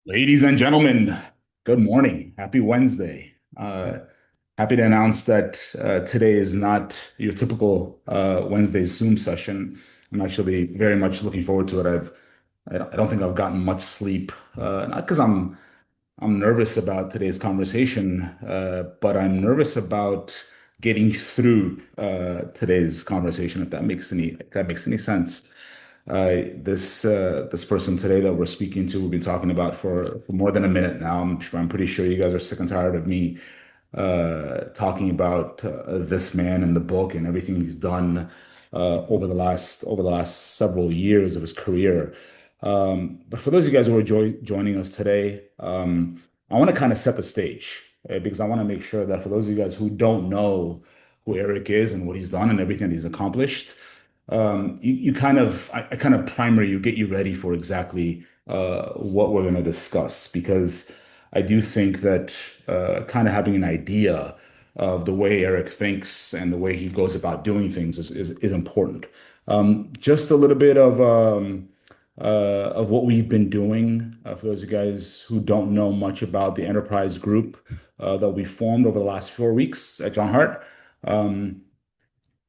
Ladies and gentlemen, good morning. Happy Wednesday. Happy to announce that today is not your typical Wednesday Zoom session. I'm actually very much looking forward to it. I don't think I've gotten much sleep, not because I'm nervous about today's conversation, but I'm nervous about getting through today's conversation, if that makes any sense. This person today that we're speaking to, we've been talking about for more than a minute now. I'm pretty sure you guys are sick and tired of me talking about this man and the book and everything he's done over the last several years of his career. But for those of you guys who are joining us today, I want to kind of set the stage because I want to make sure that for those of you guys who don't know who Eric is and what he's done and everything that he's accomplished, you kind of I kind of primer you, get you ready for exactly what we're going to discuss because I do think that kind of having an idea of the way Eric thinks and the way he goes about doing things is important. Just a little bit of what we've been doing for those of you guys who don't know much about the enterprise group that we formed over the last 4 weeks at JohnHart. Um,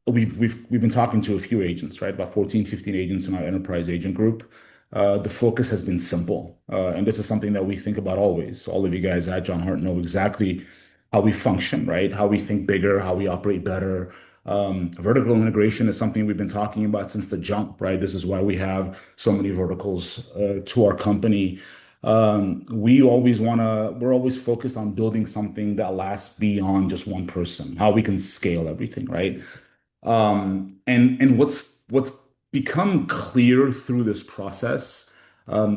we've been talking to a few agents, right? About 14, 15 agents in our enterprise agent group. The focus has been simple. And this is something that we think about always. All of you guys at John Hart know exactly how we function, right? How we think bigger, how we operate better. Vertical integration is something we've been talking about since the jump, right? This is why we have so many verticals to our company. We're always focused on building something that lasts beyond just one person, how we can scale everything, right? And what's become clear through this process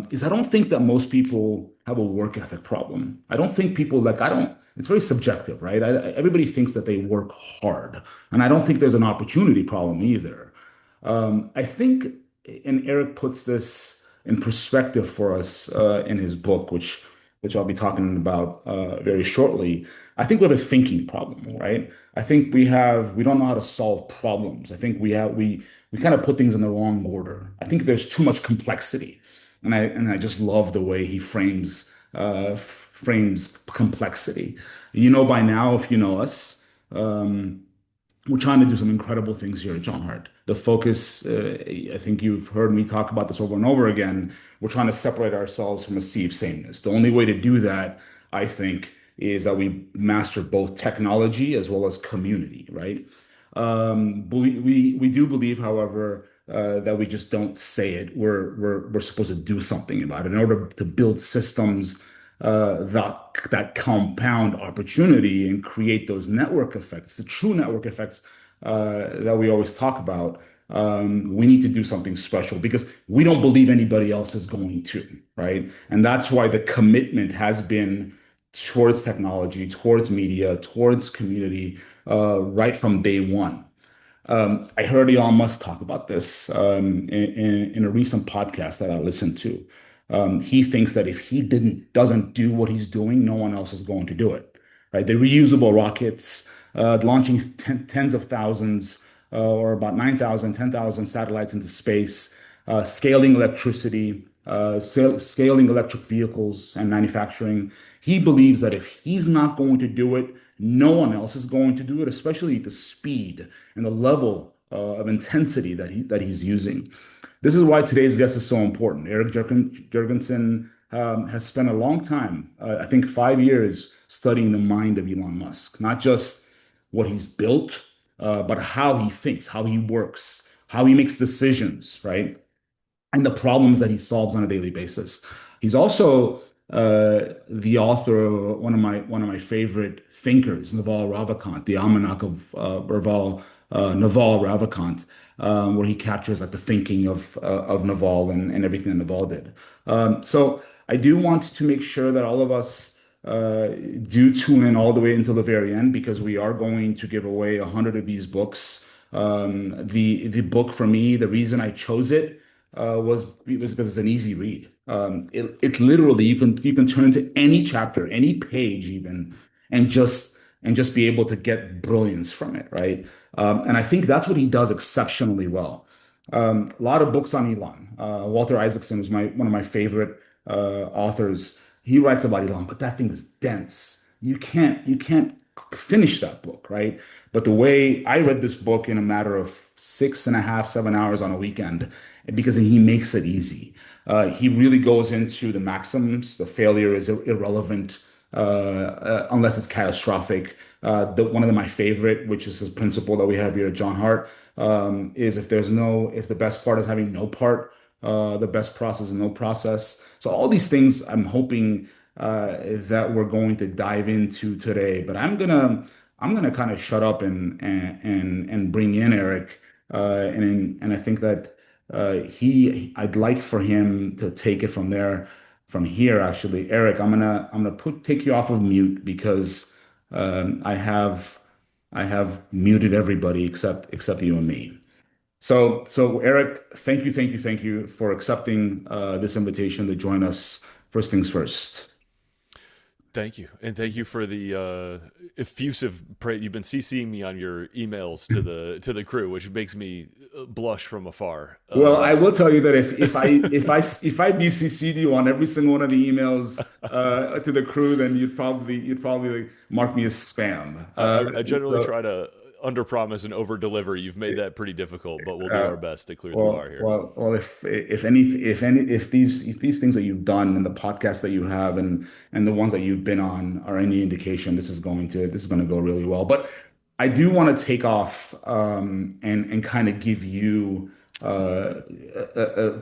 is I don't think that most people have a work ethic problem. I don't think people like I don't. It's very subjective, right? Everybody thinks that they work hard, and I don't think there's an opportunity problem either. I think, and Eric puts this in perspective for us in his book, which I'll be talking about very shortly. I think we have a thinking problem, right? I think we don't know how to solve problems. I think we kind of put things in the wrong order. I think there's too much complexity, and I just love the way he frames complexity. You know by now, if you know us. We're trying to do some incredible things here at John Hart. The focus, I think you've heard me talk about this over and over again. We're trying to separate ourselves from a sea of sameness. The only way to do that, I think, is that we master both technology as well as community, right? But we do believe, however, that we just don't say it. We're supposed to do something about it in order to build systems that compound opportunity and create those network effects, the true network effects that we always talk about. We need to do something special because we don't believe anybody else is going to, right? And that's why the commitment has been towards technology, towards media, towards community, right from day one. I heard Elon Musk talk about this in a recent podcast that I listened to. He thinks that if he doesn't do what he's doing, no one else is going to do it. Right? The reusable rockets, launching tens of thousands, or about 9,000, 10,000 satellites into space, scaling electricity, scaling electric vehicles and manufacturing. He believes that if he's not going to do it, no one else is going to do it, especially the speed and the level of intensity that he's using. This is why today's guest is so important. Eric Jorgensen has spent a long time, I think 5 years, studying the mind of Elon Musk, not just what he's built, but how he thinks, how he works, how he makes decisions, right? And the problems that he solves on a daily basis. He's also the author of one of my favorite thinkers, Naval Ravikant, the Almanack of Naval Ravikant, where he captures like the thinking of Naval and everything that Naval did. So I do want to make sure that all of us do tune in all the way until the very end because we are going to give away 100 of these books. The book for me, the reason I chose it was because it's an easy read. It literally you can turn to any chapter, any page even, and just be able to get brilliance from it, right? And I think that's what he does exceptionally well. A lot of books on Elon. Walter Isaacson is one of my favorite authors. He writes about Elon, but that thing is dense. You can't finish that book, right? But the way I read this book in a matter of 6.5, 7 hours on a weekend, because he makes it easy. He really goes into the maxims. The failure is irrelevant unless it's catastrophic. One of my favorite, which is this principle that we have here at John Hart, is if the best part is having no part, the best process is no process. So all these things I'm hoping that we're going to dive into today. But I'm gonna kind of shut up and bring in Eric, and I think that I'd like for him to take it from there, from here actually. Eric, I'm gonna put take you off of mute because I have muted everybody except you and me. So Eric, thank you for accepting this invitation to join us. First things first. Thank you, and thank you for the effusive praise. You've been CCing me on your emails to the crew, which makes me blush from afar. Well, I will tell you that if I BCC'd you on every single one of the emails to the crew, then you'd probably mark me as spam. I generally So try to underpromise and overdeliver. You've made that pretty difficult, but we'll do uh, our best to clear the bar Well, here. well, well. If these things that you've done and the podcasts that you have and the ones that you've been on are any indication, this is going to go really well. But I do want to take off and kind of give you a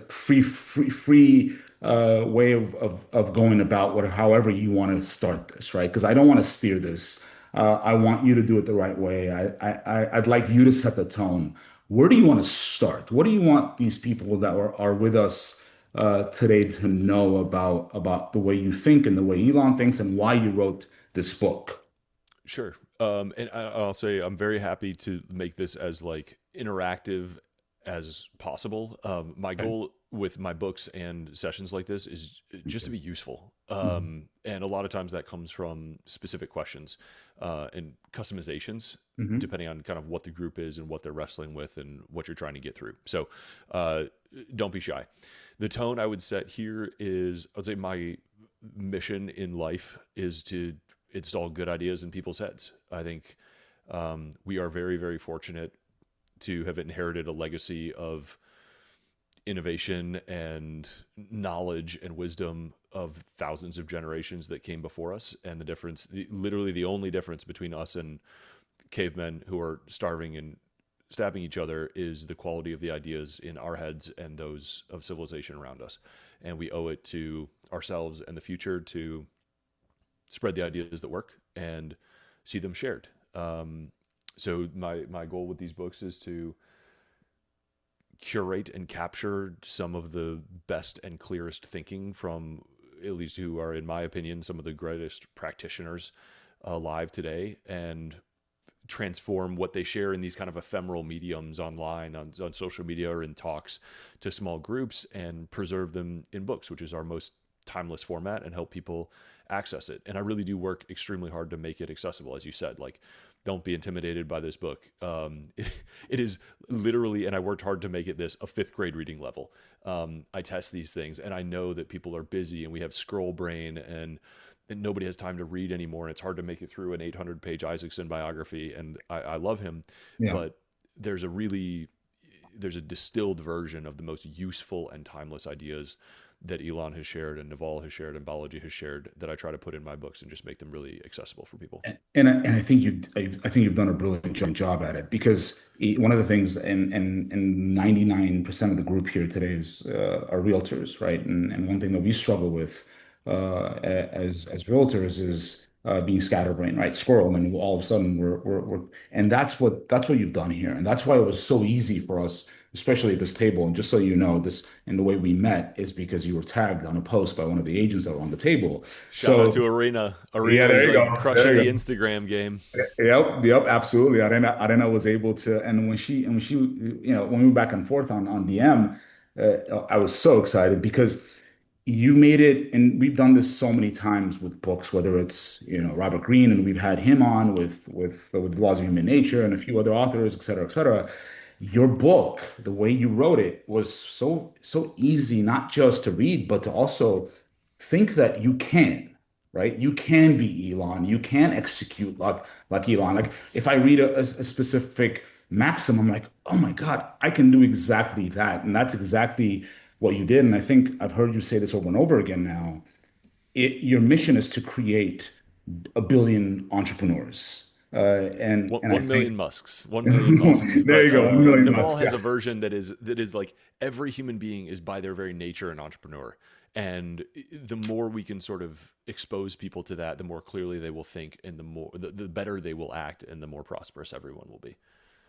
free way of going about however you want to start this, right? Because I don't want to steer this. I want you to do it the right way. I'd like you to set the tone. Where do you want to start? What do you want these people that are with us today to know about the way you think and the way Elon thinks and why you wrote this book? Sure. And I'll say I'm very happy to make this as like interactive as possible. My Okay. goal with my books and sessions like this is just to be useful. Mhm. And a lot of times that comes from specific questions and customizations, Mhm. depending on kind of what the group is and what they're wrestling with and what you're trying to get through. So uh, don't be shy. The tone I would set here is, I would say my mission in life is to install good ideas in people's heads. I think we are very, very fortunate to have inherited a legacy of innovation and knowledge and wisdom of thousands of generations that came before us. And literally the only difference between us and cavemen who are starving and stabbing each other is the quality of the ideas in our heads and those of civilization around us. And we owe it to ourselves and the future to spread the ideas that work and see them shared. So my goal with these books is to curate and capture some of the best and clearest thinking from at least who are, in my opinion, some of the greatest practitioners alive today, and transform what they share in these kind of ephemeral mediums online, on social media or in talks to small groups, and preserve them in books, which is our most timeless format, and help people access it. And I really do work extremely hard to make it accessible. As you said, like, don't be intimidated by this book. It is literally, and I worked hard to make it this, a fifth grade reading level. I test these things, and I know that people are busy, and we have scroll brain, and nobody has time to read anymore. And it's hard to make it through an 800-page Isaacson biography. And I love him, Yeah. but there's a really there's a distilled version of the most useful and timeless ideas that Elon has shared and Naval has shared and Balaji has shared that I try to put in my books and just make them really accessible for people. And I think you've done a brilliant job at it because one of the things, and 99% of the group here today are realtors, right? And one thing that we struggle with as realtors is being scatterbrained, right? Squirrel, and all of a sudden we're and that's what you've done here, and that's why it was so easy for us, especially at this table. And just so you know, this and the way we met is because you were tagged on a post by one of the agents that were on the table. Shout out to So Arena. yeah, Arena is there you like go. There crushing you the go. Instagram game. Yep, absolutely. Arena was able to, and when she, when we were back and forth on DM, I was so excited because you made it, and we've done this so many times with books, whether it's Robert Greene, and we've had him on with Laws of Human Nature and a few other authors, et cetera, et cetera. Your book, the way you wrote it, was so easy, not just to read, but to also think that you can, right? You can be Elon. You can execute like Elon. Like if I read a specific maxim, I'm like, oh my God, I can do exactly that. And that's exactly what you did. And I think I've heard you say this over and over again now. Your mission is to create a billion entrepreneurs. And I 1 million think Musks, 1 million Musks. there But you go, 1 million Naval Musk. has Yeah, a version that is like every human being is by their very nature an entrepreneur. And the more we can sort of expose people to that, the more clearly they will think, and the better they will act, and the more prosperous everyone will be.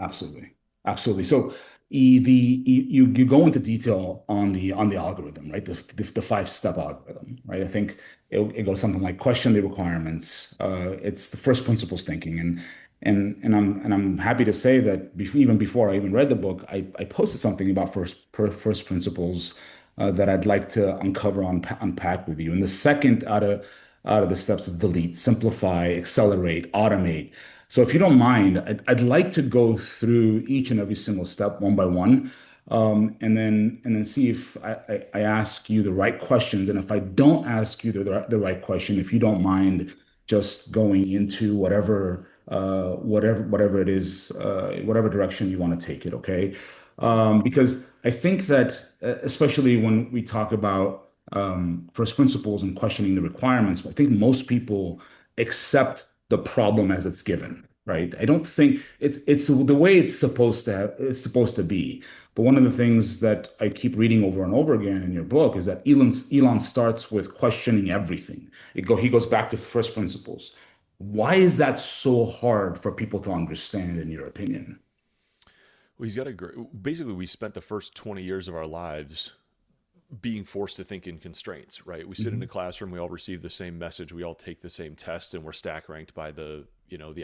absolutely. Absolutely. So you go into detail on the algorithm, right? The five-step algorithm, right? I think it goes something like question the requirements. It's the first principles thinking, and I'm happy to say that even before I even read the book, I posted something about first principles that I'd like to unpack with you. And the second out of the steps is delete, simplify, accelerate, automate. So if you don't mind, I'd like to go through each and every single step one by one, and then see if I ask you the right questions, and if I don't ask you the right question, if you don't mind just going into whatever it is, whatever direction you want to take it, okay? Sure. Because I think that, especially when we talk about first principles and questioning the requirements, I think most people accept the problem as it's given, right? I don't think it's the way it's supposed to be. But one of the things that I keep reading over and over again in your book is that Elon starts with questioning everything. He goes back to first principles. Why is that so hard for people to understand, in your opinion? Well, he's got a great. Basically, we spent the first 20 years of our lives being forced to think in constraints, right? We sit in a Mhm. classroom, we all receive the same message, we all take the same test, and we're stack ranked by the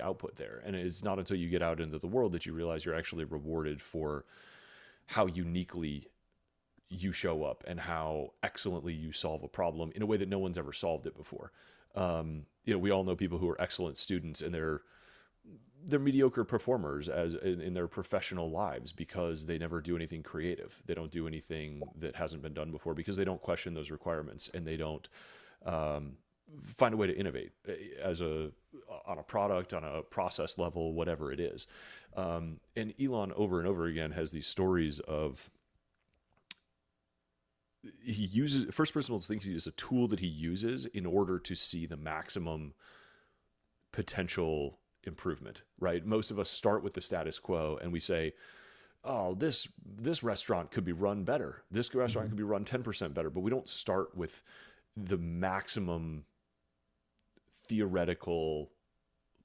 output there. And it's not until you get out into the world that you realize you're actually rewarded for how uniquely you show up and how excellently you solve a problem in a way that no one's ever solved it before. We all know people who are excellent students, and they're mediocre performers as in their professional lives because they never do anything creative. They don't do anything that hasn't been done before because they don't question those requirements, and they don't um, find a way to innovate as a on a product, on a process level, whatever it is. And Elon over and over again has these stories of he uses first principles thinking as a tool that he uses in order to see the maximum potential improvement, right? Most of us start with the status quo and we say, oh, this restaurant could be run better. This restaurant could Mhm. be run 10% better, but we don't start with the maximum theoretical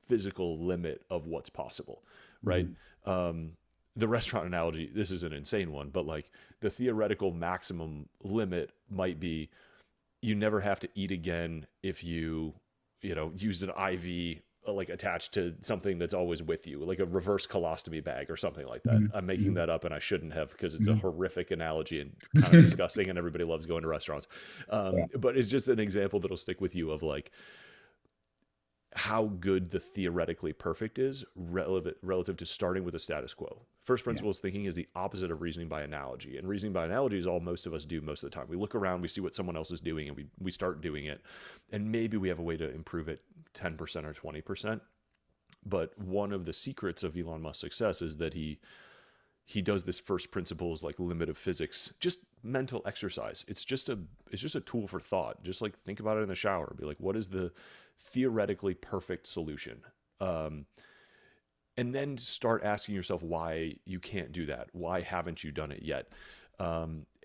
physical limit of what's possible, right? Mhm. Um, the restaurant analogy, this is an insane one, but like the theoretical maximum limit might be you never have to eat again if you use an IV like attached to something that's always with you, like a reverse colostomy bag or something like that. Mhm. I'm making Mhm. that up and I shouldn't have because it's a Mhm. horrific analogy and kind of disgusting and everybody loves going to restaurants. Yeah. But it's just an example that'll stick with you of like how good the theoretically perfect is relative to starting with the status quo. First Yeah. principles thinking is the opposite of reasoning by analogy. And reasoning by analogy is all most of us do most of the time. We look around, we see what someone else is doing, and we start doing it. And maybe we have a way to improve it 10% or 20%. But one of the secrets of Elon Musk's success is that he does this first principles like limit of physics, just mental exercise. It's just a tool for thought. Just like think about it in the shower. Be like, what is the theoretically perfect solution? Um, and then start asking yourself why you can't do that. Why haven't you done it yet?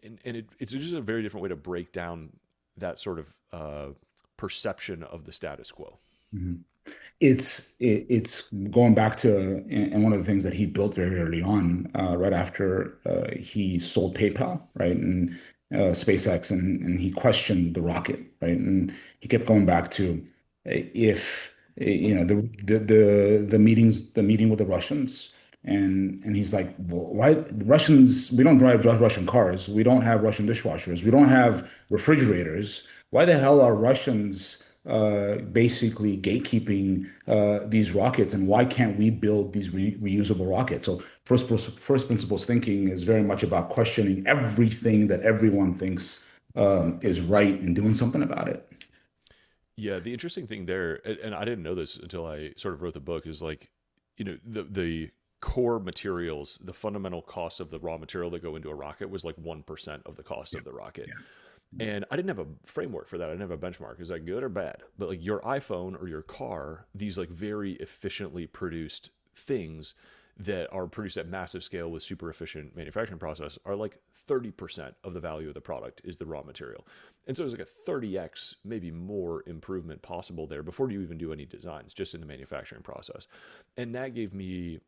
It's just a very different way to break down that sort of perception of the status quo. Mhm. It's going back to, and one of the things that he built very early on, right after he sold PayPal, right, and SpaceX, and he questioned the rocket, right, and he kept going back to if the meeting with the Russians, and he's like, well, why the Russians? We don't drive Russian cars, we don't have Russian dishwashers, we don't have refrigerators. Why the hell are Russians basically gatekeeping these rockets, and why can't we build these reusable rockets? So first principles thinking is very much about questioning everything that everyone thinks is right in doing something about it. Yeah, the interesting thing there, and I didn't know this until I sort of wrote the book, is like, the core materials, the fundamental cost of the raw material that go into a rocket was like 1% of the cost Yeah, of the rocket. yeah, And I didn't have a framework for that. I didn't have a benchmark. Is that good or bad? But like your iPhone or your car, these like very efficiently produced things that are produced at massive scale with super efficient manufacturing process are like 30% of the value of the product is the raw material. And so there's like a 30x, maybe more improvement possible there before you even do any designs, just in the manufacturing process. And that gave me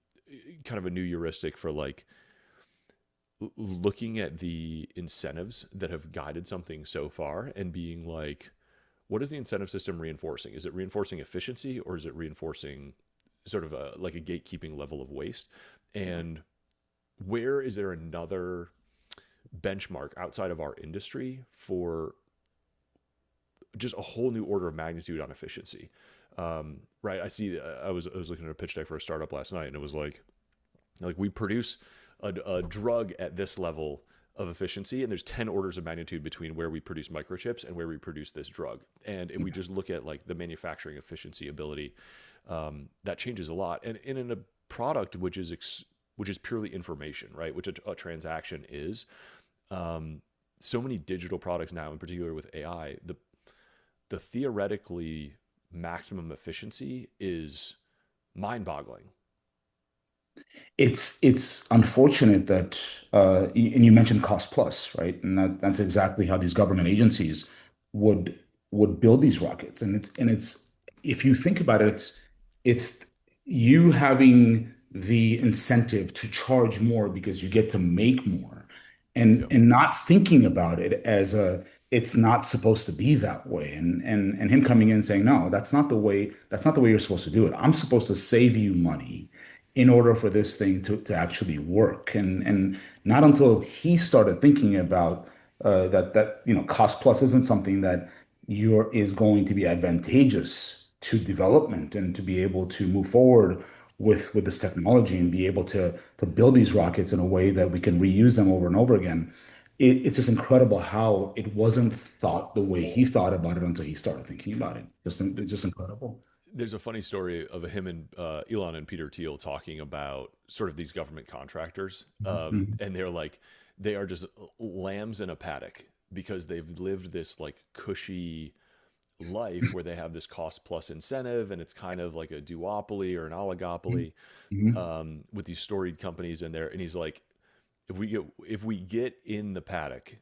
kind of a new heuristic for like looking at the incentives that have guided something so far and being like, what is the incentive system reinforcing? Is it reinforcing efficiency, or is it reinforcing sort of a like a gatekeeping level of waste? And where is there another benchmark outside of our industry for just a whole new order of magnitude on efficiency? Right. I was looking at a pitch deck for a startup last night, and it was like we produce a drug at this level of efficiency, and there's 10 orders of magnitude between where we produce microchips and where we produce this drug. And if we just look at like the manufacturing efficiency ability, that changes a lot. And in a product which is purely information, right, which a transaction is, so many digital products now, in particular with AI, the theoretically maximum efficiency is mind-boggling. It's unfortunate that and you mentioned cost plus, right? And that's exactly how these government agencies would would build these rockets. And it's if you think about it, it's you having the incentive to charge more because you get to make more, Yeah. and not thinking about it as a it's not supposed to be that way. And him coming in and saying, no, that's not the way you're supposed to do it. I'm supposed to save you money in order for this thing to actually work. And not until he started thinking about that cost plus isn't something that you're is going to be advantageous to development and to be able to move forward with this technology and be able to build these rockets in a way that we can reuse them over and over again. It's just incredible how it wasn't thought the way he thought about it until he started thinking about it. It's just incredible. There's a funny story of him and Elon and Peter Thiel talking about sort of these government contractors, Mhm. and they're like they are just lambs in a paddock because they've lived this like cushy life where they have this cost plus incentive, and it's kind of like a duopoly or an oligopoly, Mhm. with these storied companies in there. And he's like, if we get in the paddock,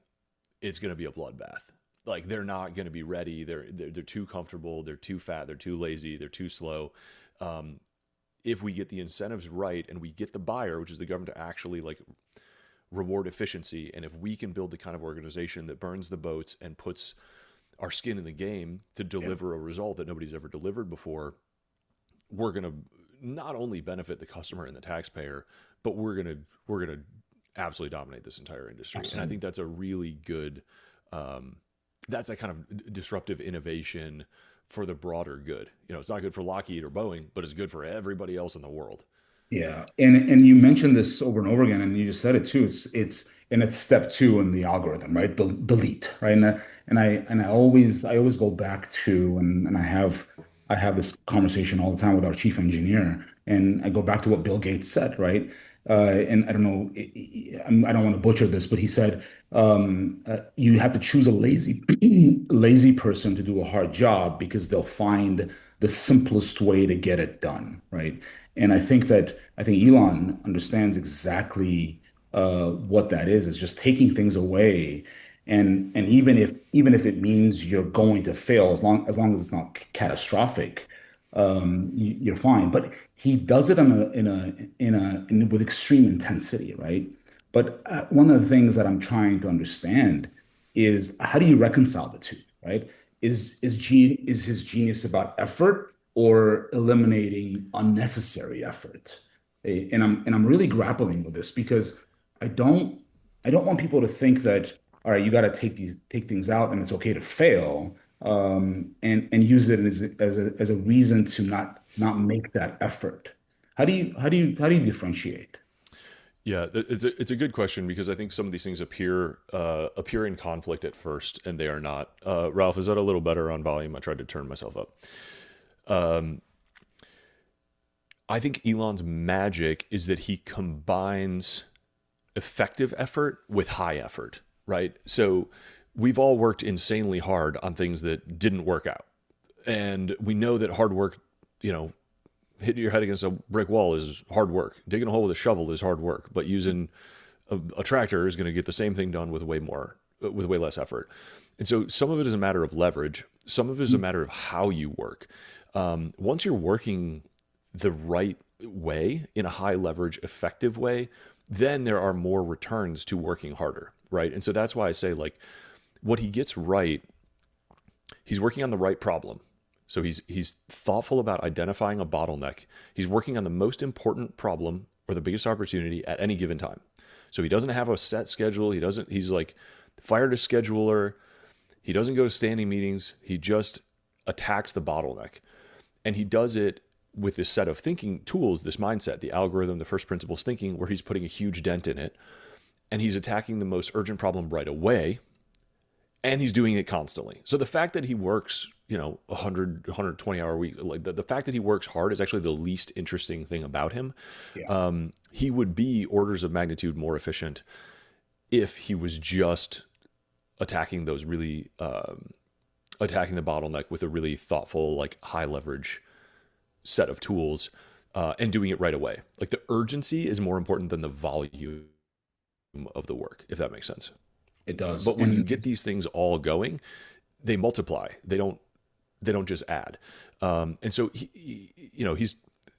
it's going to be a bloodbath. Like they're not going to be ready. They're too comfortable. They're too fat. They're too lazy. They're too slow. Um, if we get the incentives right and we get the buyer, which is the government, to actually like reward efficiency, and if we can build the kind of organization that burns the boats and puts our skin in the game to Yeah. deliver a result that nobody's ever delivered before, we're going to not only benefit the customer and the taxpayer, but we're going to absolutely dominate this entire industry. And I Absolutely. think that's a really good um, that's that kind of disruptive innovation for the broader good. It's not good for Lockheed or Boeing, but it's good for everybody else in the world. Yeah. And you mentioned this over and over again, and you just said it too. It's step two in the algorithm, right? Delete, right? And I always go back to and I have this conversation all the time with our chief engineer, and I go back to what Bill Gates said, right? And I don't know, I don't want to butcher this, but he said you have to choose a lazy person to do a hard job because they'll find the simplest way to get it done, right? And I think Elon understands exactly what that is. It's just taking things away, and even if it means you're going to fail, as long as it's not catastrophic, you're fine. But he does it with extreme intensity, right? But one of the things that I'm trying to understand is how do you reconcile the two, right? Is his genius about effort or eliminating unnecessary effort? And I'm really grappling with this because I don't I don't want people to think that all right, you got to take things out and it's okay to fail, and use it as a reason to not make that effort. How do you differentiate? Yeah, it's a good question because I think some of these things appear in conflict at first, and they are not. Ralph, is that a little better on volume? I tried to turn myself up. I think Elon's magic is that he combines effective effort with high effort, right? So we've all worked insanely hard on things that didn't work out. And we know that hard work, you know, hitting your head against a brick wall is hard work. Digging a hole with a shovel is hard work, but using a tractor is going to get the same thing done with way less effort. And so some of it is a matter of leverage. Some of it is a matter of how you work. Once you're working the right way in a high leverage, effective way, then there are more returns to working harder, right? And so that's why I say like what he gets right, he's working on the right problem. So he's thoughtful about identifying a bottleneck. He's working on the most important problem or the biggest opportunity at any given time. So he doesn't have a set schedule. He's like fired a scheduler. He doesn't go to standing meetings. He just attacks the bottleneck. And he does it with this set of thinking tools, this mindset, the algorithm, the first principles thinking, where he's putting a huge dent in it. And he's attacking the most urgent problem right away. And he's doing it constantly. So the fact that he works, 120 hour week, like the fact that he works hard is actually the least interesting thing about him. Yeah. He would be orders of magnitude more efficient if he was just attacking those really, attacking the bottleneck with a really thoughtful, like high leverage set of tools, and doing it right away. Like the urgency is more important than the volume of the work, if that makes sense. It does. But when you get these things all going, they multiply. They don't just add. And so he's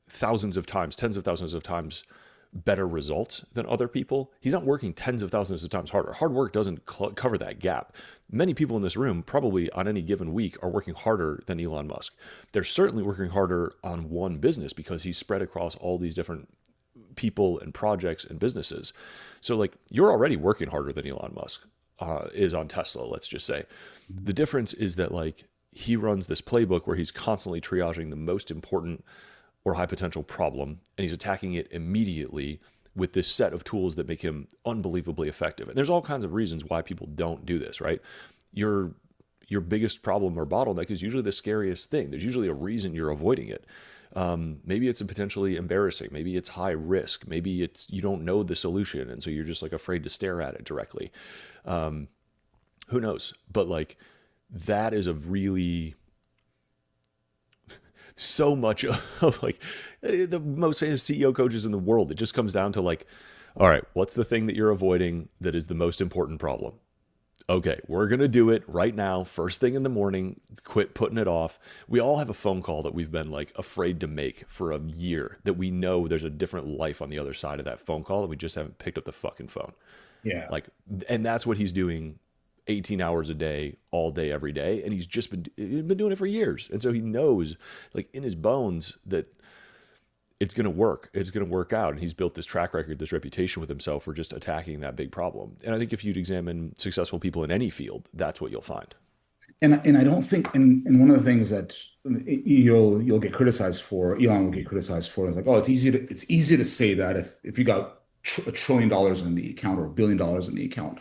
thousands of times, tens of thousands of times better results than other people. He's not working tens of thousands of times harder. Hard work doesn't cover that gap. Many people in this room probably on any given week are working harder than Elon Musk. They're certainly working harder on one business because he's spread across all these different people and projects and businesses. So like you're already working harder than Elon Musk is on Tesla, let's just say. The difference is that like he runs this playbook where he's constantly triaging the most important or high potential problem, and he's attacking it immediately with this set of tools that make him unbelievably effective. And there's all kinds of reasons why people don't do this, right? Your biggest problem or bottleneck is usually the scariest thing. There's usually a reason you're avoiding it. Maybe it's potentially embarrassing. Maybe it's high risk. Maybe it's you don't know the solution, and so you're just like afraid to stare at it directly. Who knows? But like that is a really so much of like the most famous CEO coaches in the world. It just comes down to like, all right, what's the thing that you're avoiding that is the most important problem? Okay, we're going to do it right now, first thing in the morning, quit putting it off. We all have a phone call that we've been like afraid to make for a year that we know there's a different life on the other side of that phone call and we just haven't picked up the fucking phone. Yeah. Like, and that's what he's doing 18 hours a day, all day, every day. And he's been doing it for years. And so he knows like in his bones that it's going to work. It's going to work out. And he's built this track record, this reputation with himself for just attacking that big problem. And I think if you'd examine successful people in any field, that's what you'll find. And I don't think, and one of the things that you'll get criticized for, Elon will get criticized for, is like, oh, it's easy to say that if you got $1 trillion in the account or $1 billion in the account,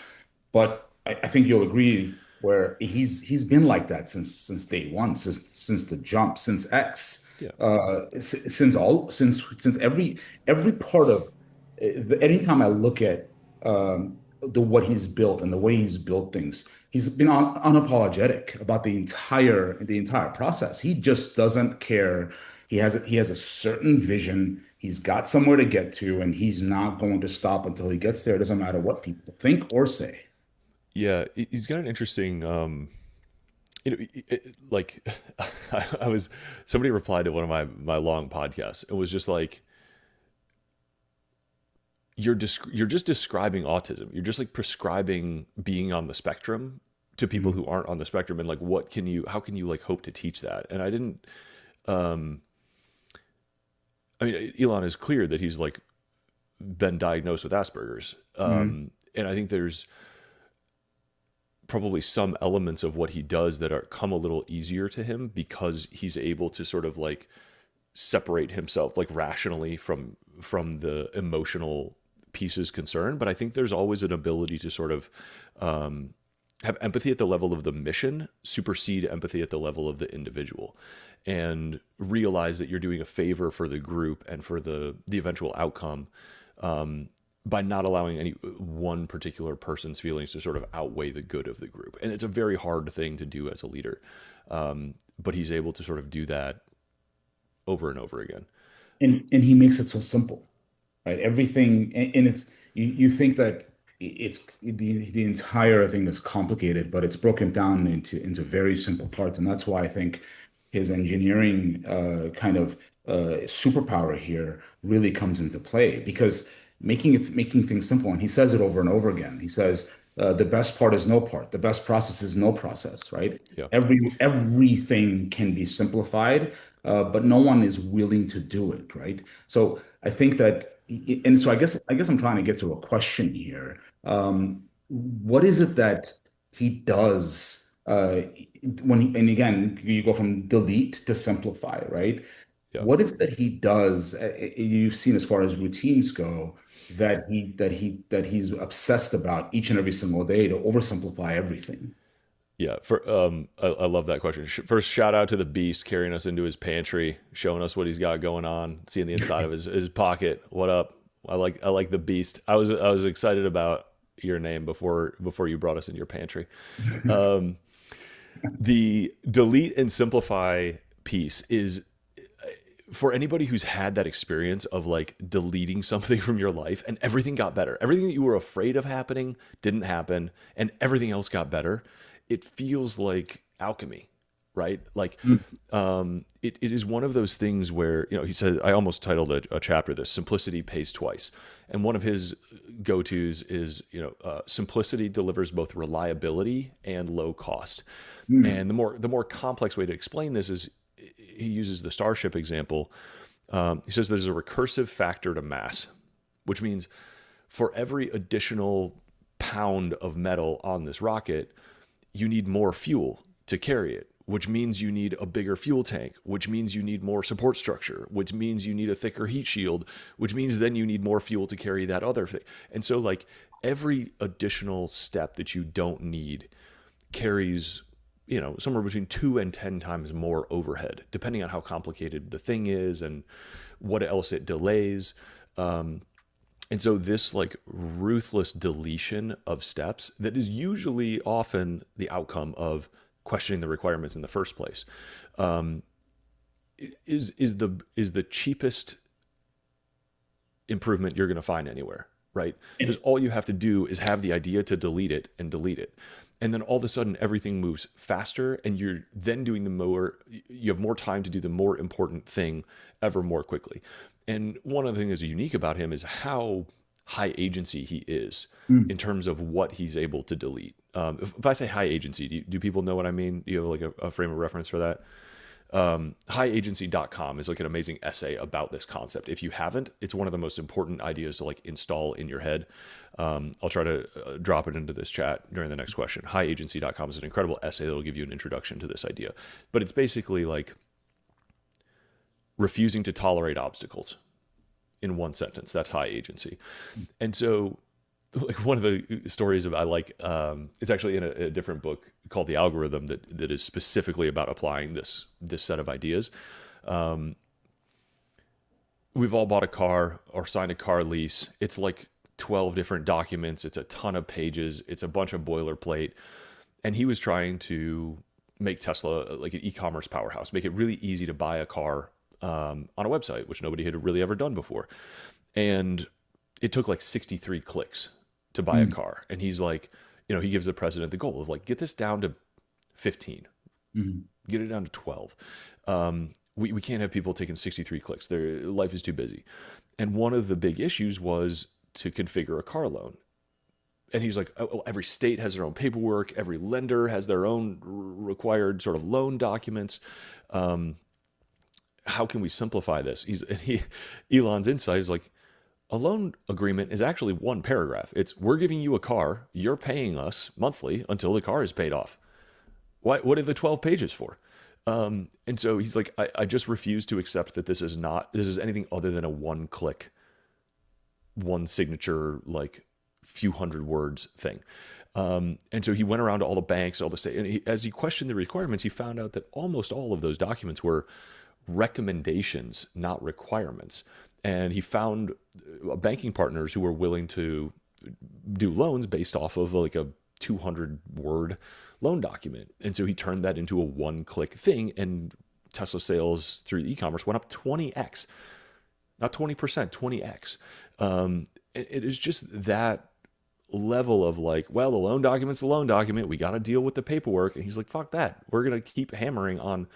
but I think you'll agree where he's been like that since day one, since the jump, since X, Yeah. Since every part of anytime I look at the what he's built and the way he's built things, he's been unapologetic about the entire process. He just doesn't care. He has a certain vision. He's got somewhere to get to, and he's not going to stop until he gets there. It doesn't matter what people think or say. Yeah. He's got an interesting, like somebody replied to one of my long podcasts and was just like, you're just describing autism. You're just like prescribing being on the spectrum to people who aren't on the spectrum. And like, how can you like hope to teach that? And I didn't, I mean, Elon is clear that he's like been diagnosed with Asperger's. And I think there's probably some elements of what he does that come a little easier to him because he's able to sort of like separate himself like rationally from the emotional piece is concerned, but I think there's always an ability to sort of have empathy at the level of the mission supersede empathy at the level of the individual, and realize that you're doing a favor for the group and for the eventual outcome, by not allowing any one particular person's feelings to sort of outweigh the good of the group. And it's a very hard thing to do as a leader. But he's able to sort of do that over and over again. And he makes it so simple, right? Everything, and it's you think that it's the entire thing is complicated, but it's broken down into very simple parts, and that's why I think his engineering kind of superpower here really comes into play because making things simple, and he says it over and over again. He says the best part is no part, the best process is no process, right? Yeah. Everything can be simplified, but no one is willing to do it, right? So I think that, and so I guess I'm trying to get to a question here. What is it that he does and again, you go from delete to simplify, right? Yeah. What is that he does? You've seen as far as routines go that he's obsessed about each and every single day to oversimplify everything. Yeah, I love that question. First, shout out to the beast carrying us into his pantry, showing us what he's got going on, seeing the inside of his pocket. What up? I like the beast. I was excited about your name before you brought us into your pantry. The delete and simplify piece is for anybody who's had that experience of like deleting something from your life and everything got better. Everything that you were afraid of happening didn't happen, and everything else got better. It feels like alchemy, right? Like, it is one of those things where, he said, I almost titled a chapter this, Simplicity Pays Twice. And one of his go-tos is, simplicity delivers both reliability and low cost. And the more complex way to explain this is he uses the Starship example. He says there's a recursive factor to mass, which means for every additional pound of metal on this rocket, you need more fuel to carry it, which means you need a bigger fuel tank, which means you need more support structure, which means you need a thicker heat shield, which means then you need more fuel to carry that other thing. And so like every additional step that you don't need carries, somewhere between 2 and 10 times more overhead, depending on how complicated the thing is and what else it delays. And so this like ruthless deletion of steps that is usually often the outcome of questioning the requirements in the first place, is the cheapest improvement you're going to find anywhere, right? Because all you have to do is have the idea to delete it and delete it. And then all of a sudden everything moves faster, and you're then doing you have more time to do the more important thing ever more quickly. And one of the things that's unique about him is how high agency he is in terms of what he's able to delete. If I say high agency, do people know what I mean? Do you have like a frame of reference for that? Highagency.com is like an amazing essay about this concept. If you haven't, it's one of the most important ideas to like install in your head. I'll try to drop it into this chat during the next question. Highagency.com is an incredible essay that will give you an introduction to this idea. But it's basically like refusing to tolerate obstacles in one sentence. That's high agency. And so like one of the stories I like, it's actually in a different book called The Algorithm that is specifically about applying this set of ideas. We've all bought a car or signed a car lease. It's like 12 different documents. It's a ton of pages. It's a bunch of boilerplate. And he was trying to make Tesla like an e-commerce powerhouse, make it really easy to buy a car on a website, which nobody had really ever done before. And it took like 63 clicks to buy a car. And he's like, he gives the president the goal of like, get this down to 15, get it down to 12. We can't have people taking 63 clicks. Their life is too busy. And one of the big issues was to configure a car loan. And he's like, oh, every state has their own paperwork. Every lender has their own required sort of loan documents. How can we simplify this? Elon's insight is like, a loan agreement is actually one paragraph. It's, we're giving you a car, you're paying us monthly until the car is paid off. What are the 12 pages for? And so he's like, I just refuse to accept that this is anything other than a one-click one signature, like few hundred words thing. And so he went around to all the banks, all the state, and as he questioned the requirements, he found out that almost all of those documents were recommendations, not requirements. And he found banking partners who were willing to do loans based off of like a 200 word loan document. And so he turned that into a one click thing, and Tesla sales through e-commerce went up 20x, not 20%, 20x. It is just that level of like, well, the loan document's the loan document. We got to deal with the paperwork. And he's like, fuck that. We're going to keep hammering on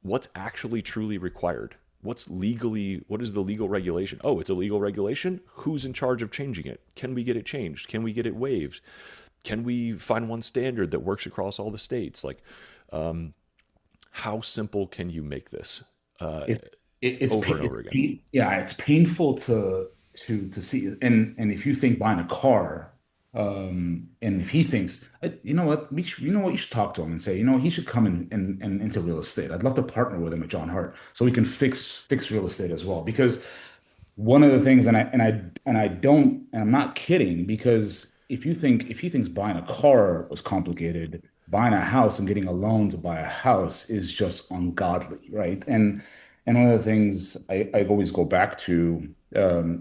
what's actually truly required. What is the legal regulation? Oh, it's a legal regulation. Who's in charge of changing it? Can we get it changed? Can we get it waived? Can we find one standard that works across all the states? Like, how simple can you make this It's over and over again? yeah, it's painful to see. And if you think buying a car, and if he thinks, you know what, you know what, you should talk to him and say, you know, he should come and into real estate. I'd love to partner with him at John Hart so we can fix real estate as well. Because one of the things, and I'm not kidding, because if he thinks buying a car was complicated, buying a house and getting a loan to buy a house is just ungodly, right? And one of the things I always go back to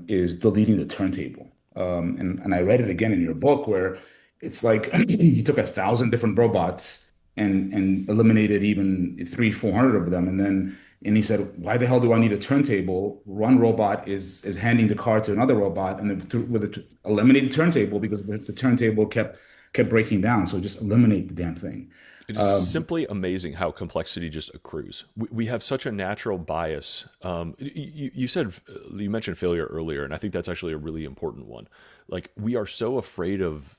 is deleting the turntable. And I read it again in your book where it's like you took 1,000 different robots and eliminated even three, 400 of them, and then and he said, "Why the hell do I need a turntable? One robot is handing the car to another robot, and then with it eliminate the turntable because the turntable kept breaking down. So just eliminate the damn thing." It is simply amazing how complexity just accrues. We have such a natural bias. You mentioned failure earlier, and I think that's actually a really important one. Like we are so afraid of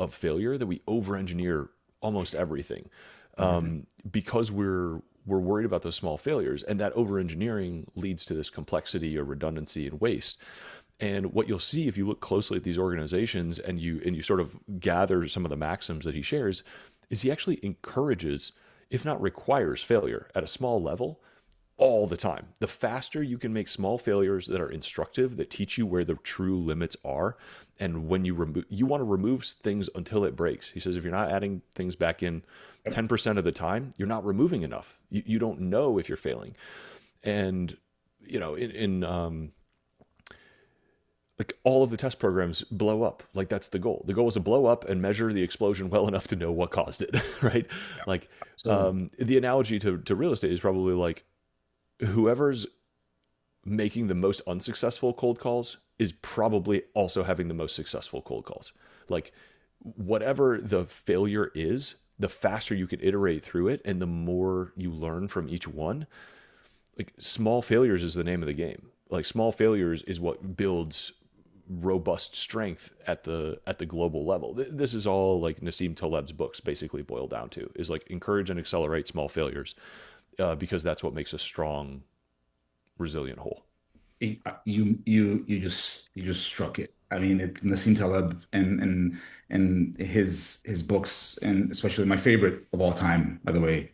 failure that we over-engineer almost everything, because we're worried about those small failures, and that over-engineering leads to this complexity or redundancy and waste. And what you'll see if you look closely at these organizations and you sort of gather some of the maxims that he shares, is he actually encourages, if not requires, failure at a small level all the time. The faster you can make small failures that are instructive, that teach you where the true limits are, and when you want to remove things until it breaks. He says if you're not adding things back in 10% of the time, you're not removing enough. You don't know if you're failing. And in like all of the test programs blow up. Like that's the goal. The goal is to blow up and measure the explosion well enough to know what caused it, right? Like So the analogy to real estate is probably like whoever's making the most unsuccessful cold calls is probably also having the most successful cold calls. Like whatever the failure is, the faster you can iterate through it and the more you learn from each one. Like small failures is the name of the game. Like small failures is what builds robust strength at the global level. This is all like Nassim Taleb's books basically boil down to, is like encourage and accelerate small failures, because that's what makes a strong, resilient whole. you just struck it. I mean, Nassim Taleb and his books, and especially my favorite of all time, by the way,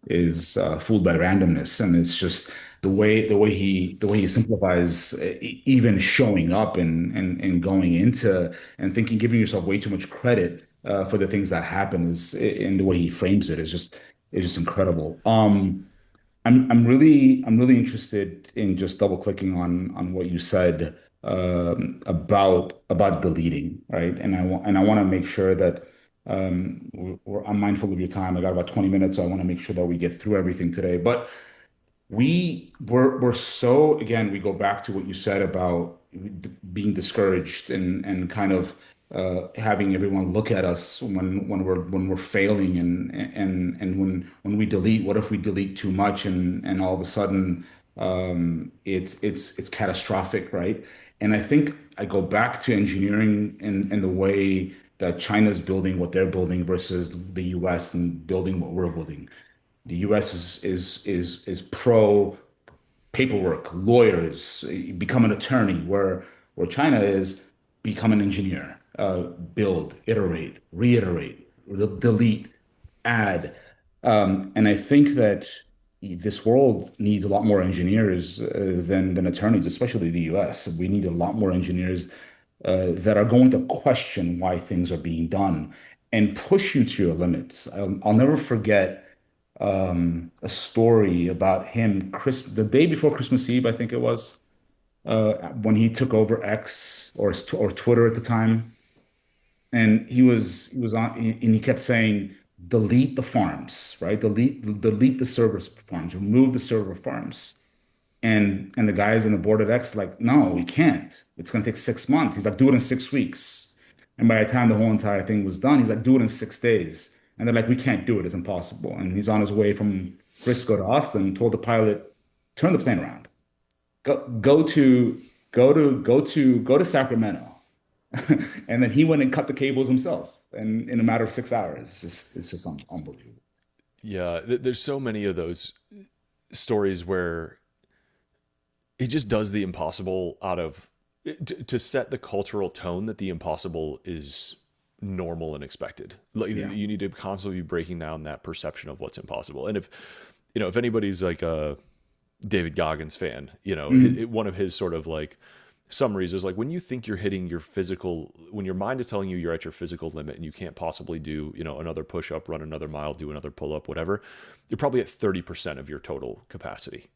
is Fooled by Randomness, and it's just the way he simplifies even showing up and going into and thinking, giving yourself way too much credit for the things that happen is, and the way he frames it is just incredible. I'm really interested in just double clicking on what you said about deleting, right? And I want to make sure that I'm mindful of your time. I got about 20 minutes, so I want to make sure that we get through everything today. But we're so, again, we go back to what you said about being discouraged and kind of having everyone look at us when we're failing, and when we delete, what if we delete too much, and all of a sudden it's catastrophic, right? And I think I go back to engineering and the way that China's building what they're building versus the US and building what we're building. The US is pro paperwork, lawyers, become an attorney, where China is become an engineer, build, iterate, reiterate, delete, add. And I think that this world needs a lot more engineers than attorneys, especially the US. We need a lot more engineers that are going to question why things are being done and push you to your limits. I'll never forget a story about him the day before Christmas Eve, I think it was, when he took over X or Twitter at the time, and he was on and he kept saying delete the farms, right? Delete the server farms, remove the server farms. And the guys in the board at X like, no, we can't. It's gonna take 6 months. He's like, do it in 6 weeks. And by the time the whole entire thing was done, he's like, do it in 6 days. And they're like, we can't do it. It's impossible. And he's on his way from Frisco to Austin, told the pilot, turn the plane around. Go to Sacramento. And then he went and cut the cables himself and in a matter of 6 hours. It's just unbelievable. Yeah, there's so many of those stories where he just does the impossible out of to set the cultural tone that the impossible is normal and expected. Like Yeah. you need to constantly be breaking down that perception of what's impossible. And if anybody's like a David Goggins fan, Mhm. one of his sort of like summaries is like when you think you're hitting your physical, when your mind is telling you you're at your physical limit and you can't possibly do, another push up, run another mile, do another pull up, whatever, you're probably at 30% of your total capacity.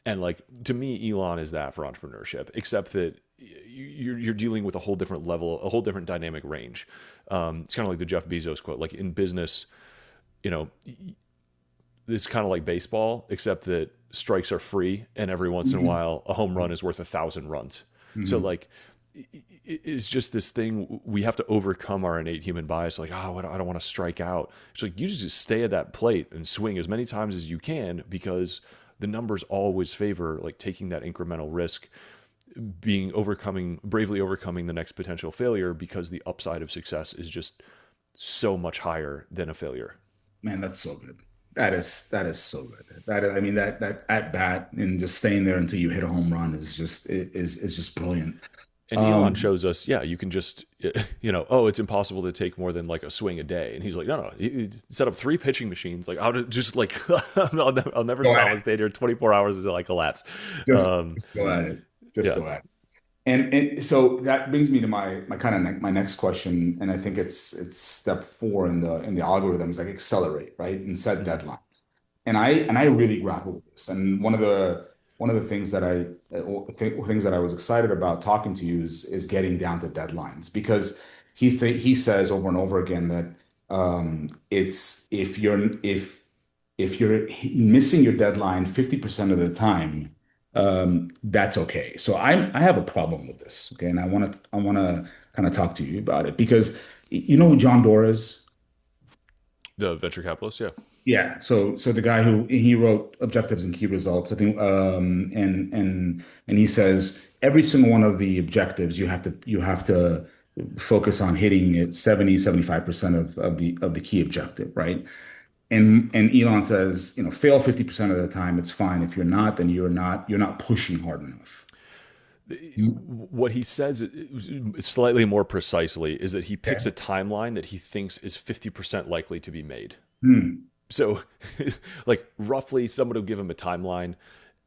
And like to me, Elon is that for entrepreneurship, except that you're dealing with a whole different level, a whole different dynamic range. It's kind of like the Jeff Bezos quote, like in business, you know, it's kind of like baseball, except that strikes are free, and every once in a Mhm. while, a home run is worth 1,000 runs. So Mhm. like, it's just this thing we have to overcome our innate human bias. Like, oh, I don't want to strike out. It's like you just stay at that plate and swing as many times as you can because the numbers always favor like taking that incremental risk, bravely overcoming the next potential failure because the upside of success is just so much higher than a failure. Man, that's so good. That is so good. I mean that at bat and just staying there until you hit a home run is just brilliant. And Elon Um, shows us, yeah, you can just, oh, it's impossible to take more than like a swing a day. And he's like, no, you set up 3 pitching machines. Like, I'll just like, I'll never Go stop. at I'll it. stay there 24 hours until I collapse. Just, Um, just go at it. Just yeah. go at it. And so that brings me to my kind of my next question, and I think it's step four in the algorithm is like accelerate, right? And set Mhm. deadlines. And I really grapple with this. And one of the things that I was excited about talking to you is getting down to deadlines because he says over and over again that it's if you're missing your deadline 50% of the time, that's okay. So I have a problem with this, okay, and I want to kind of talk to you about it because you know who John Doerr is? The venture capitalist. Yeah. Yeah, so the guy who he wrote Objectives and Key Results, I think, and he says every single one of the objectives you have to focus on hitting it 70-75% of the key objective, right? And Elon says, fail 50% of the time, it's fine. If you're not, then you're not pushing hard enough. What he says slightly more precisely is that he picks Okay. a timeline that he thinks is 50% likely to be made. Hmm. So, like, roughly, someone will give him a timeline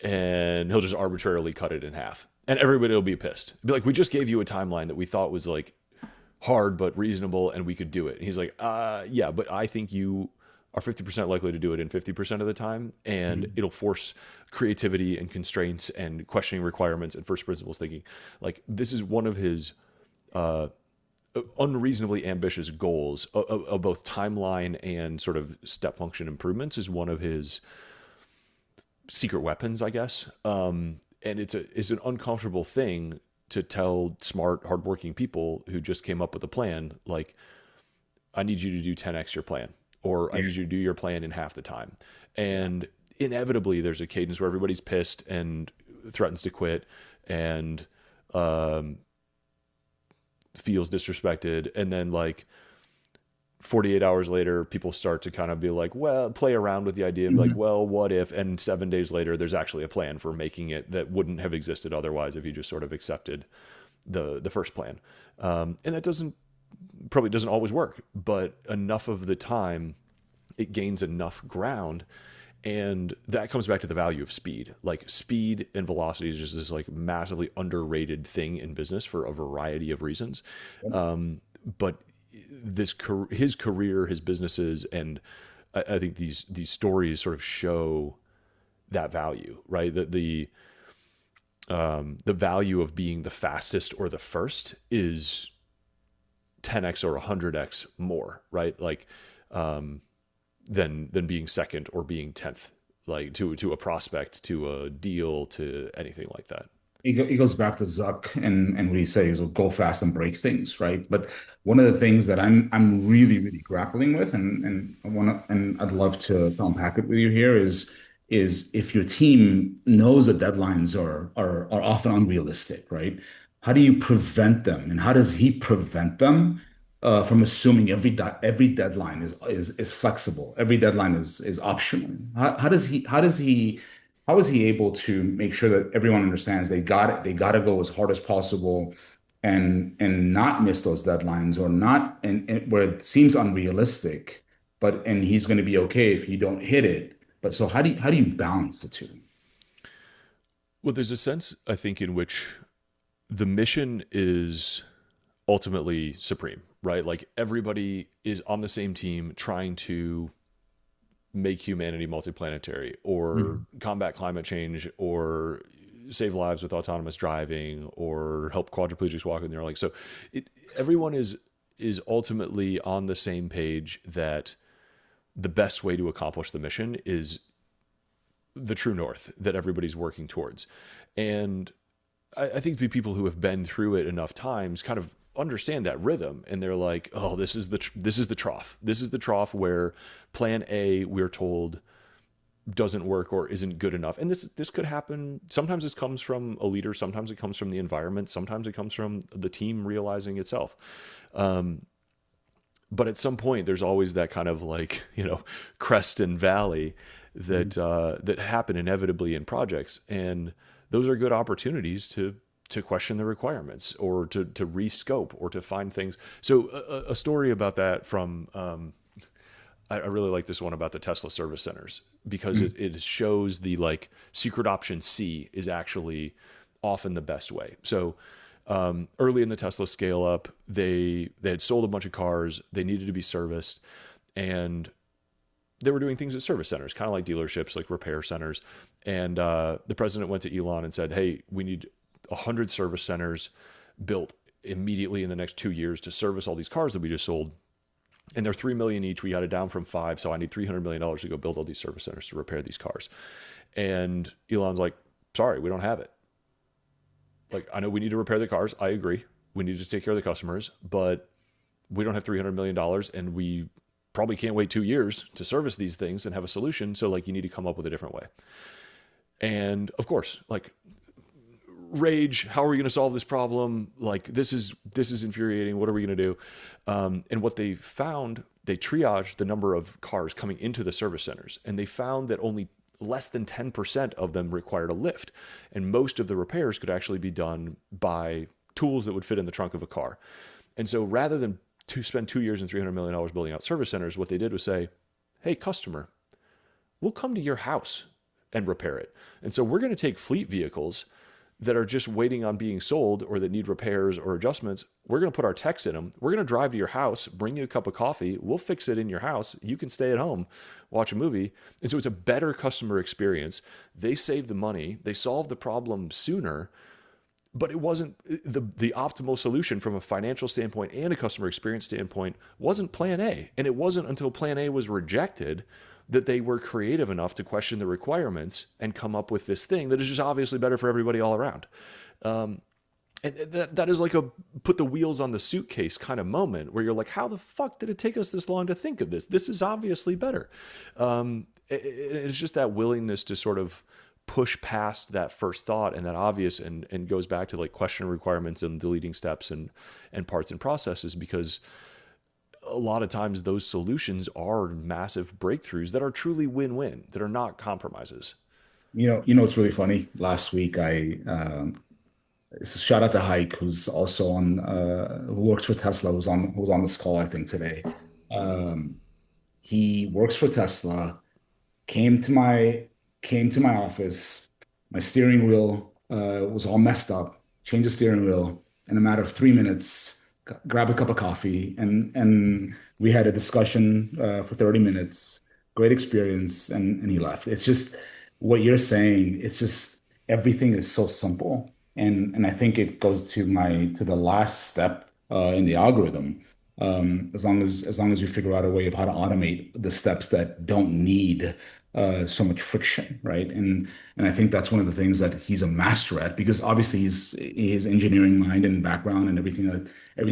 and he'll just arbitrarily cut it in half. And everybody will be pissed. Be like, we just gave you a timeline that we thought was like hard but reasonable and we could do it. And he's like, yeah, but I think you are 50% likely to do it in 50% of the time. And Hmm. it'll force creativity and constraints and questioning requirements and first principles thinking. Like, this is one of his unreasonably ambitious goals of both timeline and sort of step function improvements is one of his secret weapons, I guess. And it's an uncomfortable thing to tell smart, hardworking people who just came up with a plan, like, I need you to do 10x your plan, or I Yeah. need you to do your plan in half the time. And inevitably, there's a cadence where everybody's pissed and threatens to quit and um, feels disrespected. And then, like, 48 hours later, people start to kind of be like, well, play around with the idea and be like, Mhm. well, what if? And 7 days later, there's actually a plan for making it that wouldn't have existed otherwise if you just sort of accepted the first plan. And that probably doesn't always work, but enough of the time, it gains enough ground. And that comes back to the value of speed. Like speed and velocity is just this like massively underrated thing in business for a variety of reasons. But this his career, his businesses, and I think these stories sort of show that value, right? That the value of being the fastest or the first is 10x or 100x more, right? Like than being second or being 10th, like to a prospect, to a deal, to anything like that. It goes back to Zuck and what he says, well, go fast and break things, right? But one of the things that I'm really grappling with, and I want to, and I'd love to unpack it with you here is if your team knows that deadlines are often unrealistic, right? How do you prevent them, and how does he prevent them from assuming every deadline is flexible, every deadline is optional? How is he able to make sure that everyone understands they got to go as hard as possible and not miss those deadlines, or not and where it seems unrealistic, but and he's going to be okay if you don't hit it. But so how do you balance the two? Well, there's a sense, I think, in which the mission is ultimately supreme, right? Like everybody is on the same team trying to make humanity multiplanetary or Mhm. combat climate change or save lives with autonomous driving or help quadriplegics walk in their legs. So everyone is ultimately on the same page that the best way to accomplish the mission is the true north that everybody's working towards. And I think the people who have been through it enough times kind of understand that rhythm, and they're like, oh, this is the trough. This is the trough where plan A, we're told, doesn't work or isn't good enough. And this could happen. Sometimes this comes from a leader, sometimes it comes from the environment, sometimes it comes from the team realizing itself. But at some point there's always that kind of like, crest and valley that happen inevitably in projects, and those are good opportunities to question the requirements or to rescope or to find things. So a story about that from I really like this one about the Tesla service centers, because it shows the like secret option C is actually often the best way. So early in the Tesla scale up, they had sold a bunch of cars, they needed to be serviced, and they were doing things at service centers, kind of like dealerships, like repair centers. And the president went to Elon and said, hey, we need 100 service centers built immediately in the next 2 years to service all these cars that we just sold. And they're 3 million each. We got it down from 5. So I need $300 million to go build all these service centers to repair these cars. And Elon's like, sorry, we don't have it. Like, I know we need to repair the cars. I agree. We need to take care of the customers, but we don't have $300 million, and we probably can't wait 2 years to service these things and have a solution. So like, you need to come up with a different way. And of course, like, rage, how are we going to solve this problem? Like, this is infuriating. What are we going to do? And what they found, they triaged the number of cars coming into the service centers, and they found that only less than 10% of them required a lift. And most of the repairs could actually be done by tools that would fit in the trunk of a car. And so rather than to spend 2 years and $300 million building out service centers, what they did was say, hey, customer, we'll come to your house and repair it. And so we're going to take fleet vehicles that are just waiting on being sold or that need repairs or adjustments. We're going to put our techs in them. We're going to drive to your house, bring you a cup of coffee. We'll fix it in your house. You can stay at home, watch a movie. And so it's a better customer experience. They save the money. They solve the problem sooner, but it wasn't the optimal solution from a financial standpoint and a customer experience standpoint wasn't plan A. And it wasn't until plan A was rejected that they were creative enough to question the requirements and come up with this thing that is just obviously better for everybody all around. And that is like a put the wheels on the suitcase kind of moment where you're like, how the fuck did it take us this long to think of this? This is obviously better. It's just that willingness to sort of push past that first thought and that obvious and goes back to like question requirements and deleting steps and parts and processes, because a lot of times those solutions are massive breakthroughs that are truly win-win, that are not compromises. It's really funny. Last week, shout out to Hike, who's also who works for Tesla, who's on this call, I think today. He works for Tesla, came to my came to my office. My steering wheel was all messed up. Changed the steering wheel in a matter of 3 minutes. Grabbed a cup of coffee, and we had a discussion for 30 minutes. Great experience, and he left. It's just what you're saying. It's just everything is so simple, and I think it goes to the last step in the algorithm. As long as you figure out a way of how to automate the steps that don't need so much friction, right? And I think that's one of the things that he's a master at, because obviously his engineering mind and background and everything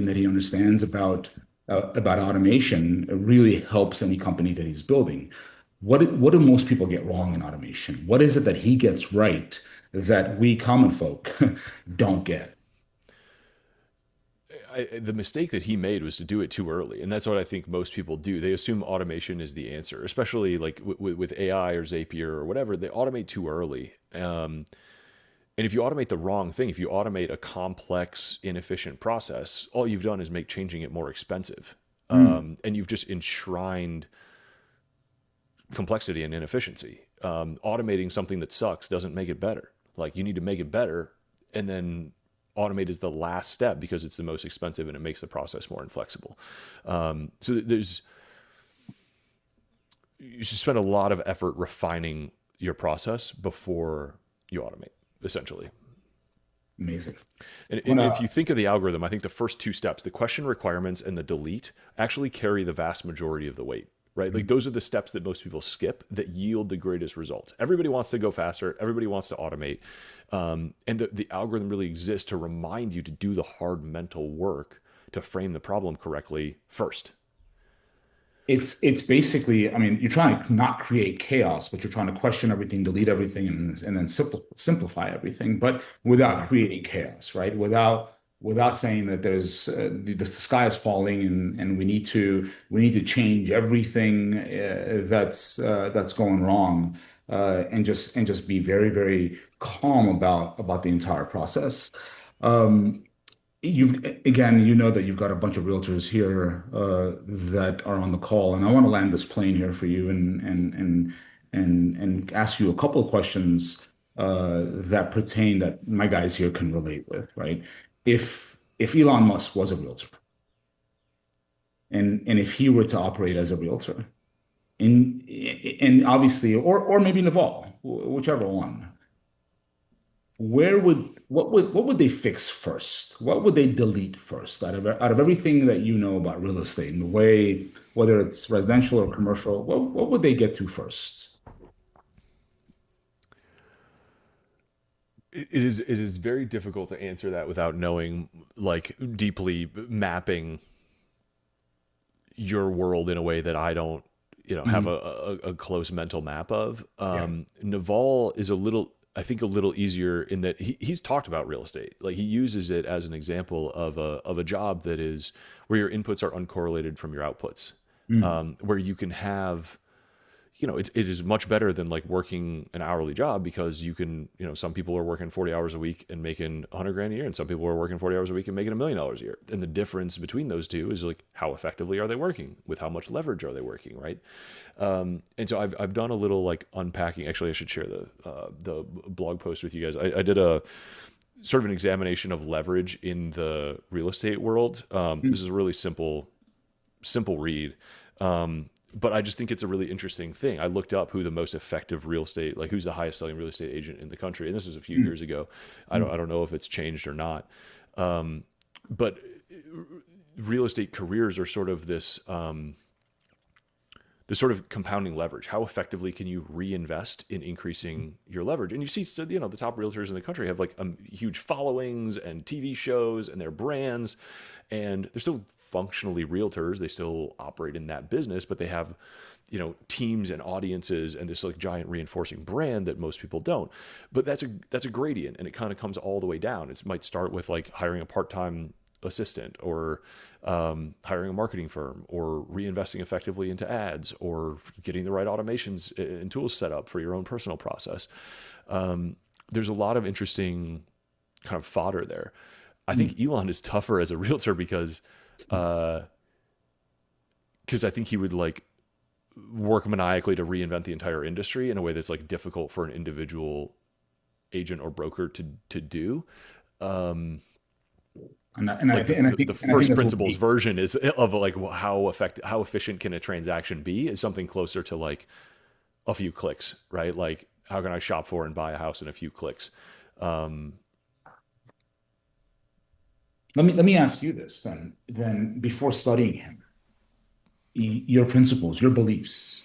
that he understands about automation really helps any company that he's building. What do most people get wrong in automation? What is it that he gets right that we common folk don't get? The mistake that he made was to do it too early, and that's what I think most people do. They assume automation is the answer, especially like with AI or Zapier or whatever. They automate too early, and if you automate the wrong thing, if you automate a complex, inefficient process, all you've done is make changing it more expensive, Mm, and you've just enshrined complexity and inefficiency. Automating something that sucks doesn't make it better. Like you need to make it better, and then automate is the last step because it's the most expensive and it makes the process more inflexible. So you should spend a lot of effort refining your process before you automate, essentially. amazing. And if Wanna, you think of the algorithm, I think the first two steps, the question requirements and the delete, actually carry the vast majority of the weight, right? Like those are the steps that most people skip that yield the greatest results. Everybody wants to go faster. Everybody wants to automate. And the algorithm really exists to remind you to do the hard mental work to frame the problem correctly first. it's basically, I mean, you're trying to not create chaos, but you're trying to question everything, delete everything, and then simplify everything, but without creating chaos, right? Without saying that there's the sky is falling and we need to change everything that's going wrong, and just be very, very calm about the entire process. Um, You've again, you know that you've got a bunch of realtors here that are on the call, and I want to land this plane here for you and ask you a couple of questions that pertain that my guys here can relate with, right? If Elon Musk was a realtor and if he were to operate as a realtor, and obviously, or maybe Naval, whichever one, what would they fix first? What would they delete first out of everything that you know about real estate and the way, whether it's residential or commercial, what would they get to first? It is very difficult to answer that without knowing, like, deeply mapping your world in a way that I don't, have Mhm. a close mental map of. Yeah. Naval is I think, a little easier in that he's talked about real estate. Like he uses it as an example of a job that is where your inputs are uncorrelated from your outputs, Mm. where you can have, it is much better than like working an hourly job because you can, some people are working 40 hours a week and making 100 grand a year. And some people are working 40 hours a week and making $1 million a year. And the difference between those two is like, how effectively are they working? With how much leverage are they working? Right. And so I've done a little like unpacking. Actually, I should share the blog post with you guys. I did a sort of an examination of leverage in the real estate world. This Mm. is a really simple read. But I just think it's a really interesting thing. I looked up who the most effective real estate, like who's the highest selling real estate agent in the country, and this was a few Mm. years ago. I don't Mm. I don't know if it's changed or not. But real estate careers are sort of this sort of compounding leverage. How effectively can you reinvest in increasing your leverage? And you see, the top realtors in the country have like huge followings and TV shows and their brands, and they're still functionally realtors. They still operate in that business, but they have, teams and audiences and this like giant reinforcing brand that most people don't. But that's a gradient, and it kind of comes all the way down. It might start with like hiring a part-time assistant, or hiring a marketing firm, or reinvesting effectively into ads, or getting the right automations and tools set up for your own personal process. There's a lot of interesting kind of fodder there. I think Mm. Elon is tougher as a realtor because I think he would like work maniacally to reinvent the entire industry in a way that's like difficult for an individual agent or broker to do. Um, like the and I think first that's what principles version is of like how efficient can a transaction be is something closer to like a few clicks, right? Like how can I shop for and buy a house in a few clicks? Um, let me ask you this then. Then before studying him, your principles, your beliefs,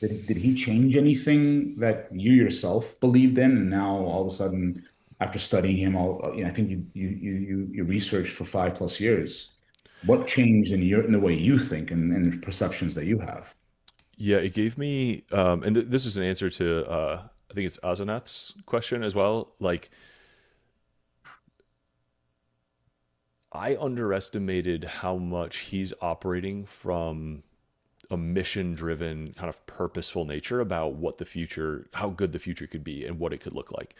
did he change anything that you yourself believed in? And now all of a sudden, after studying him, I think you researched for 5+ years. What changed in the way you think and the perceptions that you have? yeah, it gave me, and this is an answer to, I think it's Azanath's question as well. Like I underestimated how much he's operating from a mission driven kind of purposeful nature about what the future, how good the future could be and what it could look like.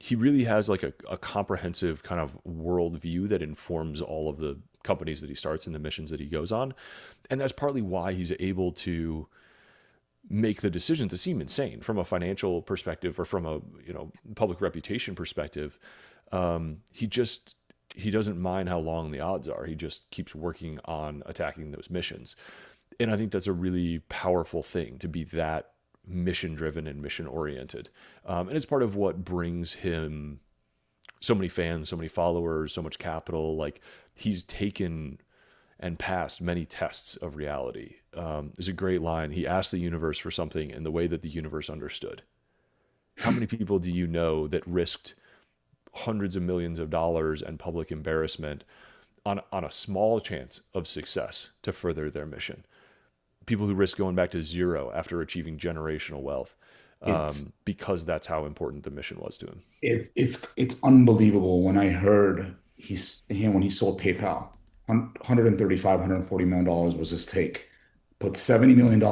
He really has like a comprehensive kind of worldview that informs all of the companies that he starts and the missions that he goes on. And that's partly why he's able to make the decisions that seem insane from a financial perspective or from a, public reputation perspective. He just, he doesn't mind how long the odds are. He just keeps working on attacking those missions. And I think that's a really powerful thing to be that mission driven and mission oriented. And it's part of what brings him so many fans, so many followers, so much capital. Like he's taken and passed many tests of reality. There's a great line. He asked the universe for something in the way that the universe understood. How many people do you know that risked hundreds of millions of dollars and public embarrassment on a small chance of success to further their mission? People who risk going back to zero after achieving generational wealth, It's because that's how important the mission was to him. it's unbelievable when I heard when he sold PayPal, 135, $140 million was his take. Put $70 million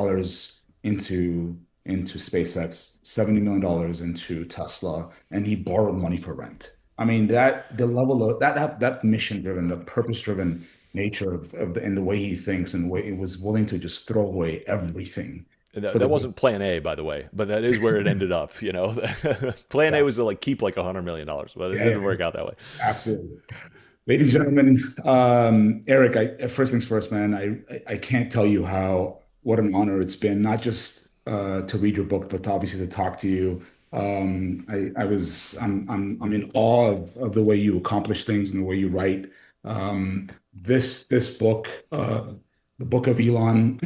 into SpaceX, $70 million into Tesla, and he borrowed money for rent. I mean, that the level of that mission driven, the purpose driven nature of and the way he thinks and the way he was willing to just throw away everything And for that the wasn't plan A, by the way, but that is where it ended up. Plan A yeah, was to like keep like $100 million, but it yeah, didn't yeah, work out that way. absolutely. Ladies and gentlemen, Eric, first things first, man, I can't tell you what an honor it's been, not just to read your book, but obviously to talk to you. I'm in awe of the way you accomplish things and the way you write. This book, the Book of Elon,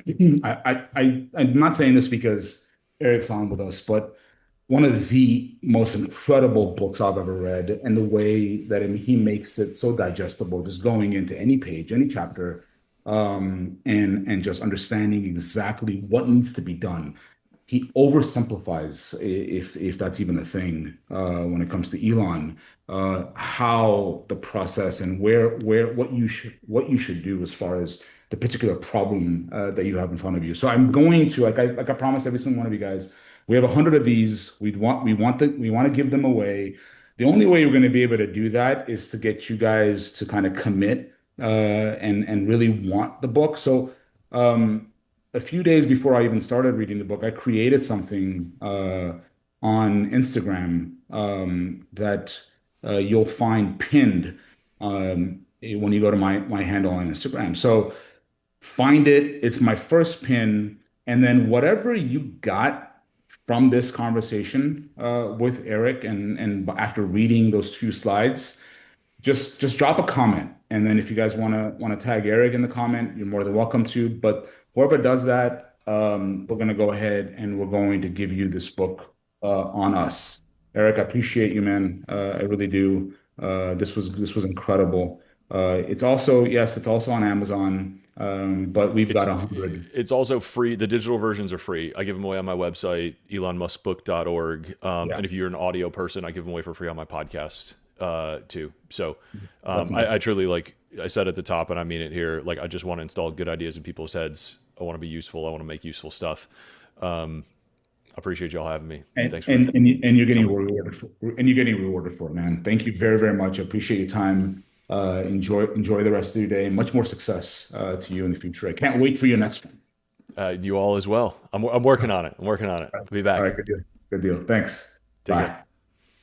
I'm not saying this because Eric's on with us, but one of the most incredible books I've ever read, and the way that he makes it so digestible, just going into any page, any chapter, and just understanding exactly what needs to be done. He oversimplifies, if that's even a thing, when it comes to Elon, how the process and where what you should do as far as the particular problem that you have in front of you. So I'm going to, like I promised every single one of you guys, we have 100 of these. We want to give them away. The only way we're going to be able to do that is to get you guys to kind of commit and really want the book. So a few days before I even started reading the book, I created something on Instagram that you'll find pinned when you go to my handle on Instagram. So find it. It's my first pin. And then whatever you got from this conversation with Eric and after reading those few slides, just drop a comment. And then if you guys want to tag Eric in the comment, you're more than welcome to. But whoever does that, we're gonna go ahead and we're going to give you this book on us. Eric, I appreciate you, man. I really do. This was incredible. It's also, yes, it's also on Amazon, but we've It's got 100. it's also free. The digital versions are free. I give them away on my website, elonmuskbook.org. Yeah, And if you're an audio person, I give them away for free on my podcast too. So that's nice. I truly, like I said at the top, and I mean it here, like I just want to install good ideas in people's heads. I want to be useful. I want to make useful stuff. I appreciate y'all having me. And Thanks for and and, you, and you're getting coming. rewarded and you're getting rewarded for it, man. Thank you very, very much. I appreciate your time. Enjoy the rest of your day. Much more success to you in the future. I can't wait for your next one. You all as well. I'm working on it. I'm working on it. I'll be All back. right, good deal. Good deal. Thanks. Take care. Bye.